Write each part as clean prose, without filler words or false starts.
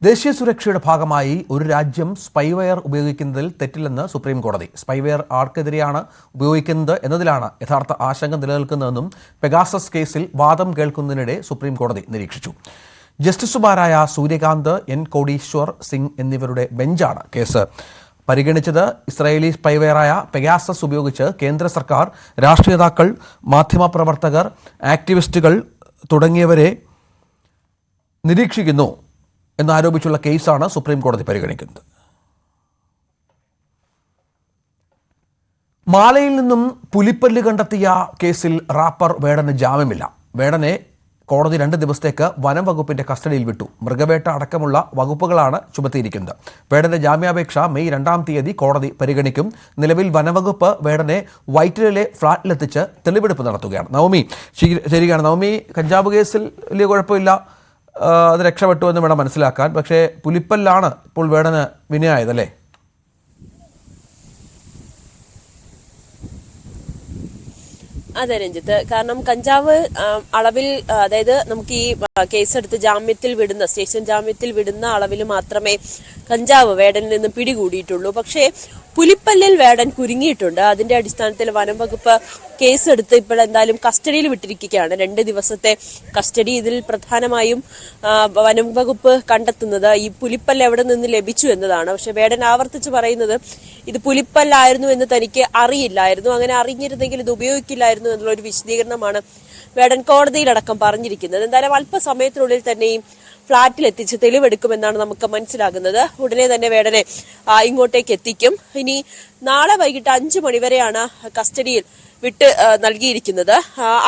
ദേശീയ സുരക്ഷയുടെ ഭാഗമായി ഒരു രാജ്യം സ്പൈവെയർ ഉപയോഗിക്കുന്നതിൽ തെറ്റില്ലെന്ന് സുപ്രീം കോടതി. സ്പൈവെയർ ആർക്കെതിരെയാണ് ഉപയോഗിക്കുന്നത് എന്നതിലാണ് യഥാർത്ഥ ആശങ്ക നിലനിൽക്കുന്നതെന്നും പെഗാസസ് കേസിൽ വാദം കേൾക്കുന്നതിനിടെ സുപ്രീം കോടതി നിരീക്ഷിച്ചു. ജസ്റ്റിസുമാരായ സൂര്യകാന്ത്, എൻ കോടീശ്വർ സിംഗ് എന്നിവരുടെ ബെഞ്ചാണ് കേസ് പരിഗണിച്ചത്. ഇസ്രായേലി സ്പൈവെയറായ പെഗാസസ് ഉപയോഗിച്ച് കേന്ദ്ര സർക്കാർ, രാഷ്ട്രീയ നേതാക്കൾ, മാധ്യമപ്രവർത്തകർ, ആക്ടിവിസ്റ്റുകൾ തുടങ്ങിയവരെ നിരീക്ഷിക്കുന്നു എന്നാരോപിച്ചുള്ള കേസാണ് സുപ്രീം കോടതി പരിഗണിക്കുന്നത്. മാലയിൽ നിന്നും പുലിപ്പല്ല് കണ്ടെത്തിയ കേസിൽ റാപ്പർ വേടന് ജാമ്യമില്ല. വേടനെ കോടതി 2 ദിവസത്തേക്ക് വനം വകുപ്പിന്റെ കസ്റ്റഡിയിൽ വിട്ടു. മൃഗവേട്ട അടക്കമുള്ള വകുപ്പുകളാണ് ചുമത്തിയിരിക്കുന്നത്. വേടന്റെ ജാമ്യാപേക്ഷ മെയ് 2-ാം തീയതി കോടതി പരിഗണിക്കും. നിലവിൽ വനവകുപ്പ് വേടനെ വൈറ്റിലെ ഫ്ളാറ്റിലെത്തിച്ച് തെളിവെടുപ്പ് നടത്തുകയാണ്. നവമി ശരിയാണ്. നവമി, കഞ്ചാവ് കേസിൽ വലിയ കുഴപ്പമില്ല, അത് രക്ഷപ്പെട്ടു എന്ന് വേണം മനസ്സിലാക്കാൻ. പക്ഷേ പുലിപ്പല്ലാണ് ഇപ്പോൾ വേടന് വിനയായതല്ലേ? അതെ രഞ്ജിത്ത്, കാരണം കഞ്ചാവ് അളവിൽ, അതായത് നമുക്ക് ഈ കേസെടുത്ത് സ്റ്റേഷൻ ജാമ്യത്തിൽ വിടുന്ന അളവിൽ മാത്രമേ കഞ്ചാവ് വേടനിൽ നിന്ന് പിടികൂടിയിട്ടുള്ളൂ. പക്ഷേ പുലിപ്പല്ലിൽ വേടൻ കുരുങ്ങിയിട്ടുണ്ട്. അതിന്റെ അടിസ്ഥാനത്തിൽ വനം വകുപ്പ് കേസെടുത്ത് ഇപ്പോൾ എന്തായാലും കസ്റ്റഡിയിൽ വിട്ടിരിക്കുകയാണ്. 2 ദിവസത്തെ കസ്റ്റഡി. ഇതിൽ പ്രധാനമായും വനം വകുപ്പ് കണ്ടെത്തുന്നത് ഈ പുലിപ്പല്ല് എവിടെ നിന്ന് ലഭിച്ചു എന്നതാണ്. പക്ഷെ വേടൻ ആവർത്തിച്ച് പറയുന്നത് ഇത് പുലിപ്പല്ലായിരുന്നു എന്ന് തനിക്ക് അറിയില്ലായിരുന്നു, അങ്ങനെ അറിഞ്ഞിരുന്നെങ്കിൽ ഇത് ഉപയോഗിക്കില്ലായിരുന്നു എന്നുള്ള ഒരു വിശദീകരണമാണ് വേടൻ കോടതിയിലടക്കം പറഞ്ഞിരിക്കുന്നത്. എന്തായാലും അല്പസമയത്തിനുള്ളിൽ തന്നെയും ഫ്ളാറ്റിലെത്തിച്ച് തെളിവെടുക്കുമെന്നാണ് നമുക്ക് മനസ്സിലാകുന്നത്. ഉടനെ തന്നെ വേടനെ ഇങ്ങോട്ടേക്ക് എത്തിക്കും. ഇനി നാളെ വൈകിട്ട് 5 മണിവരെയാണ് കസ്റ്റഡിയിൽ വിട്ട് നൽകിയിരിക്കുന്നത്.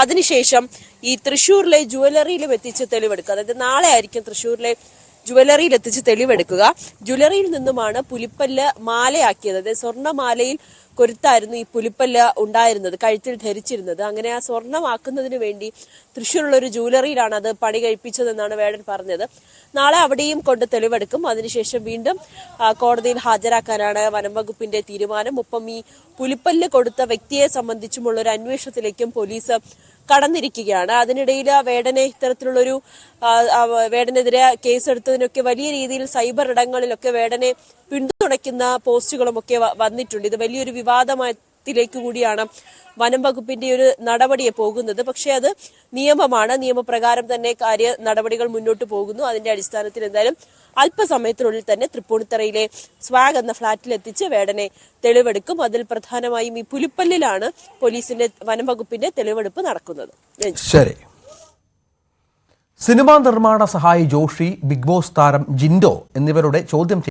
അതിനുശേഷം ഈ തൃശ്ശൂരിലെ ജുവലറിയിലും എത്തിച്ച് തെളിവെടുക്കുക. അതായത് നാളെ ആയിരിക്കും തൃശ്ശൂരിലെ ജുവലറിയിൽ എത്തിച്ച് തെളിവെടുക്കുക. ജ്വല്ലറിയിൽ നിന്നുമാണ് പുലിപ്പല്ല് മാലയാക്കിയത്. അതായത് സ്വർണ്ണമാലയിൽ കൊരുത്തായിരുന്നു ഈ പുലിപ്പല്ല് ഉണ്ടായിരുന്നത്, കഴുത്തിൽ ധരിച്ചിരുന്നത്. അങ്ങനെ ആ സ്വർണ്ണമാക്കുന്നതിന് വേണ്ടി തൃശ്ശൂരുള്ള ഒരു ജ്വല്ലറിയിലാണ് അത് പണി കഴിപ്പിച്ചതെന്നാണ് വേടൻ പറഞ്ഞത്. നാളെ അവിടെയും കൊണ്ട് തെളിവെടുക്കും. അതിനുശേഷം വീണ്ടും കോടതിയിൽ ഹാജരാക്കാനാണ് വനം വകുപ്പിന്റെ തീരുമാനം. ഒപ്പം ഈ പുലിപ്പല്ല് കൊടുത്ത വ്യക്തിയെ സംബന്ധിച്ചുമുള്ള ഒരു അന്വേഷണത്തിലേക്കും പോലീസ് കടന്നിരിക്കുകയാണ്. അതിനിടയിൽ വേടനെ ഇത്തരത്തിലുള്ളൊരു വേടനെതിരെ കേസെടുത്തതിനൊക്കെ വലിയ രീതിയിൽ സൈബർ ഇടങ്ങളിലൊക്കെ വേടനെ പിന്തുണയ്ക്കുന്ന പോസ്റ്റുകളും ഒക്കെ വന്നിട്ടുണ്ട്. ഇത് വലിയൊരു വിവാദത്തിലേക്ക് കൂടിയാണ് വനം വകുപ്പിന്റെ ഒരു നടപടിയെ പോകുന്നത്. പക്ഷെ അത് നിയമമാണ്, നിയമപ്രകാരം തന്നെ നടപടികൾ മുന്നോട്ട് പോകുന്നു. അതിന്റെ അടിസ്ഥാനത്തിൽ എന്തായാലും അല്പസമയത്തിനുള്ളിൽ തന്നെ തൃപ്പൂണിത്തറയിലെ സ്വാഗ് എന്ന ഫ്ളാറ്റിൽ എത്തിച്ച് വേടനെ തെളിവെടുക്കും. അതിൽ പ്രധാനമായും ഈ പുലിപ്പല്ലിലാണ് പോലീസിന്റെ വനം വകുപ്പിന്റെ തെളിവെടുപ്പ് നടക്കുന്നത്. ശരി. സിനിമാ നിർമ്മാണ സഹായി ജോഷി, ബിഗ് ബോസ് താരം ജിൻഡോ എന്നിവരുടെ ചോദ്യം